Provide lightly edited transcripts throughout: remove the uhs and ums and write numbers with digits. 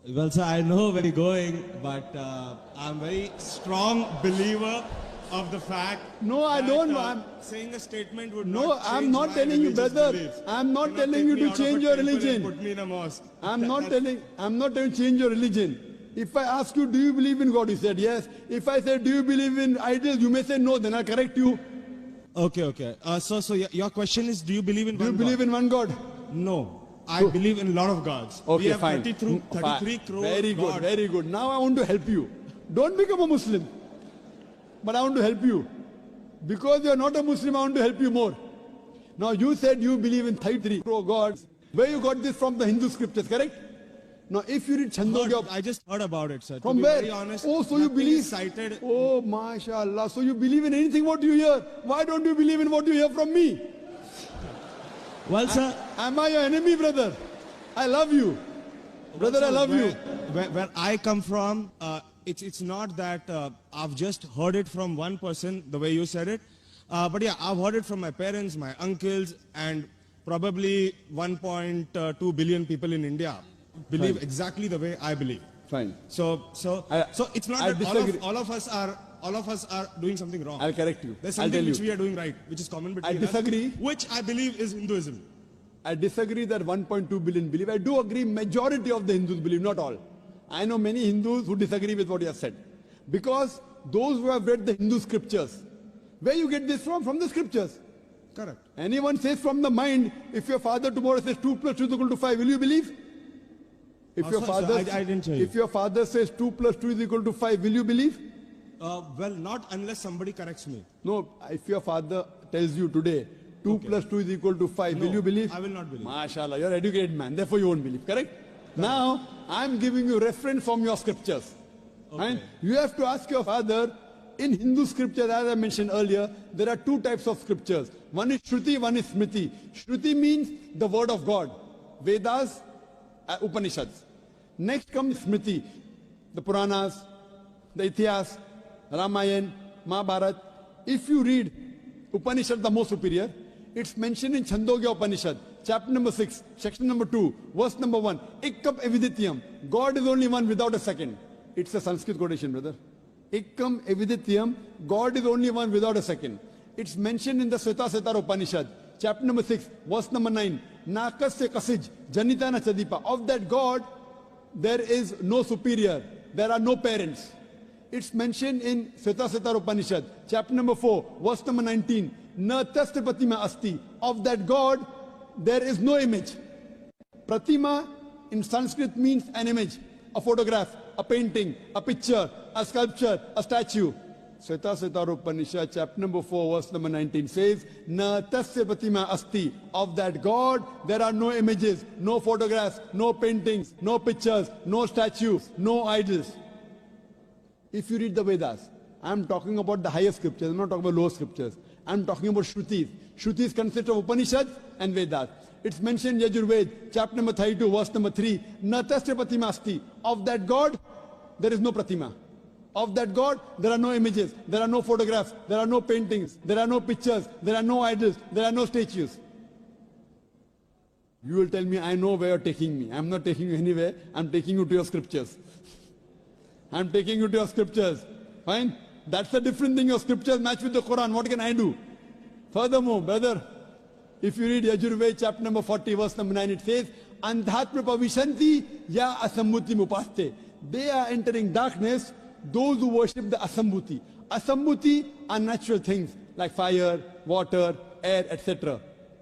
Well, sir, I know where you're going, but I'm very strong believer of the fact. No, I that, don't. I'm saying a statement would No, not change I'm not my telling you, religious brother. beliefs. I'm not Do not telling take you me to out of change a your temple and religion. Put me in a mosque. I'm not telling you to change your religion. If I ask you, do you believe in God? You said yes. If I say, do you believe in idols? You may say no. Then I'll correct you. Okay. So your question is, do you believe in Do you one believe God? in one God? No. I believe in a lot of gods. Okay, we have fine. 33 crore Very good, gods. very good. Now I want to help you. Don't become a Muslim. But I want to help you. Because you are not a Muslim, I want to help you more. Now you said you believe in 33 crore gods. Where you got this from the Hindu scriptures, correct? Now if you read Chandogya... I just heard about it, sir. From to be where? Very honest, Oh, so you nothing believe? is cited. Oh, mashallah. So you believe in anything what you hear. Why don't you believe in what you hear from me? Well, sir. Am I your enemy, brother? I love you. Brother, I love you. Where I come from, it's not that I've just heard it from one person, the way you said it. But yeah, I've heard it from my parents, my uncles, and probably 1.2 billion people in India believe Fine. exactly the way I believe. Fine. So it's not I that disagree. all of us are doing something wrong. I'll correct you. There's I'll tell something which you. we are doing right, which is common between I disagree. us, which I believe is Hinduism. I disagree that 1.2 billion believe. I do agree majority of the Hindus believe, not all. I know many Hindus who disagree with what you have said. Because those who have read the Hindu scriptures, where you get this from? From the scriptures. Correct. Anyone says from the mind, if your father tomorrow says 2 plus 2 is equal to 5, will you believe? If your Sorry, father, sir, I didn't hear you. if your father says 2 plus 2 is equal to 5, will you believe? Well, not unless somebody corrects me. No, if your father tells you today 2 plus 2 is equal to 5, will you believe? I will not believe. MashaAllah, you're an educated man, therefore you won't believe, correct? Now, I'm giving you reference from your scriptures. And you have to ask your father, in Hindu scripture, as I mentioned earlier, there are two types of scriptures. One is Shruti, one is Smriti. Shruti means the word of God. Vedas, Upanishads. Next comes Smriti, the Puranas, the Ithihas, Ramayana, Mahabharata. If you read Upanishad, the most superior, it's mentioned in Chandogya Upanishad, chapter number 6, section number 2, verse number 1. Ikkam evidityam. God is only one without a second. It's a Sanskrit quotation, brother. Ikkam evidityam. God is only one without a second. It's mentioned in the Sveta Upanishad, chapter number 6, verse number 9. Nakasya kasij, janitana chadipa. Of that God, there is no superior. There are no parents. It's mentioned in Sveta Upanishad, chapter number 4, verse number 19. Na tasya pratima asti. Of that God, there is no image. Pratima in Sanskrit means an image, a photograph, a painting, a picture, a sculpture, a statue. Sveta Upanishad, chapter number 4, verse number 19 says, Na tasya pratima asti. Of that God, there are no images, no photographs, no paintings, no pictures, no statues, no idols. If you read the Vedas, I'm talking about the higher scriptures, I'm not talking about lower scriptures. I'm talking about Shrutis. Shrutis consist of Upanishads and Vedas. It's mentioned in Yajurved, chapter number 32, verse number 3. Na tasya pratima asti. Of that God, there is no pratima. Of that God, there are no images, there are no photographs, there are no paintings, there are no pictures, there are no idols, there are no statues. You will tell me, I know where you're taking me. I'm not taking you anywhere. I'm taking you to your scriptures. I'm taking you to your scriptures. Fine? That's a different thing. Your scriptures match with the Quran. What can I do? Furthermore, brother, if you read Yajurved, chapter number 40, verse number 9, it says, Andhatma pavishanti ya asammuti mupaste. They are entering darkness, those who worship the asammuti. Asammuti are natural things like fire, water, air, etc.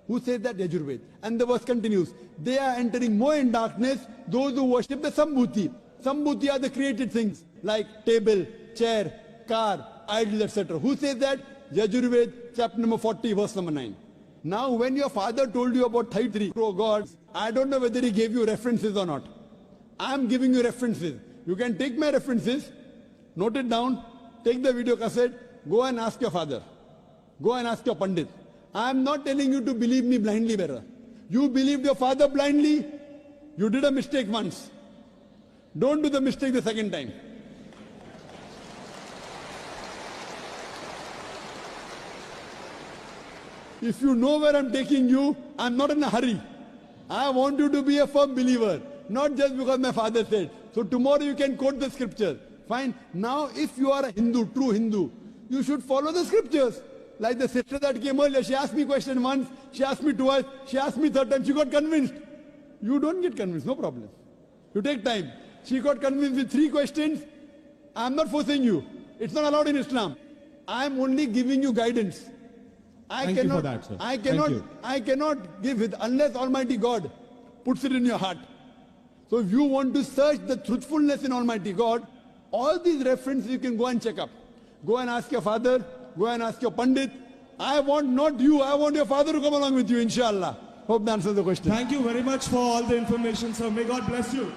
Who says that? Yajurved. And the verse continues, they are entering more in darkness, those who worship the sambhuti. Sambhuti are the created things like table, chair, car, idol, etc. Who says that? Yajurved, chapter number 40, verse number 9. Now, when your father told you about 33 crore gods, I don't know whether he gave you references or not. I'm giving you references. You can take my references, note it down, take the video cassette, go and ask your father. Go and ask your Pandit. I'm not telling you to believe me blindly, brother. You believed your father blindly, you did a mistake once. Don't do the mistake the second time. If you know where I'm taking you, I'm not in a hurry. I want you to be a firm believer. Not just because my father said. So tomorrow you can quote the scripture. Fine. Now if you are a Hindu, true Hindu, you should follow the scriptures. Like the sister that came earlier, she asked me question once, she asked me twice, she asked me third time, she got convinced. You don't get convinced, no problem. You take time. She got convinced with 3 questions. I'm not forcing you. It's not allowed in Islam. I'm only giving you guidance. Thank you for that, sir. Thank you. I cannot give it unless Almighty God puts it in your heart. So if you want to search the truthfulness in Almighty God, all these references you can go and check up. Go and ask your father, go and ask your Pandit. I want not you, I want your father to come along with you, inshallah. Hope that answers the question. Thank you very much for all the information, sir. May God bless you.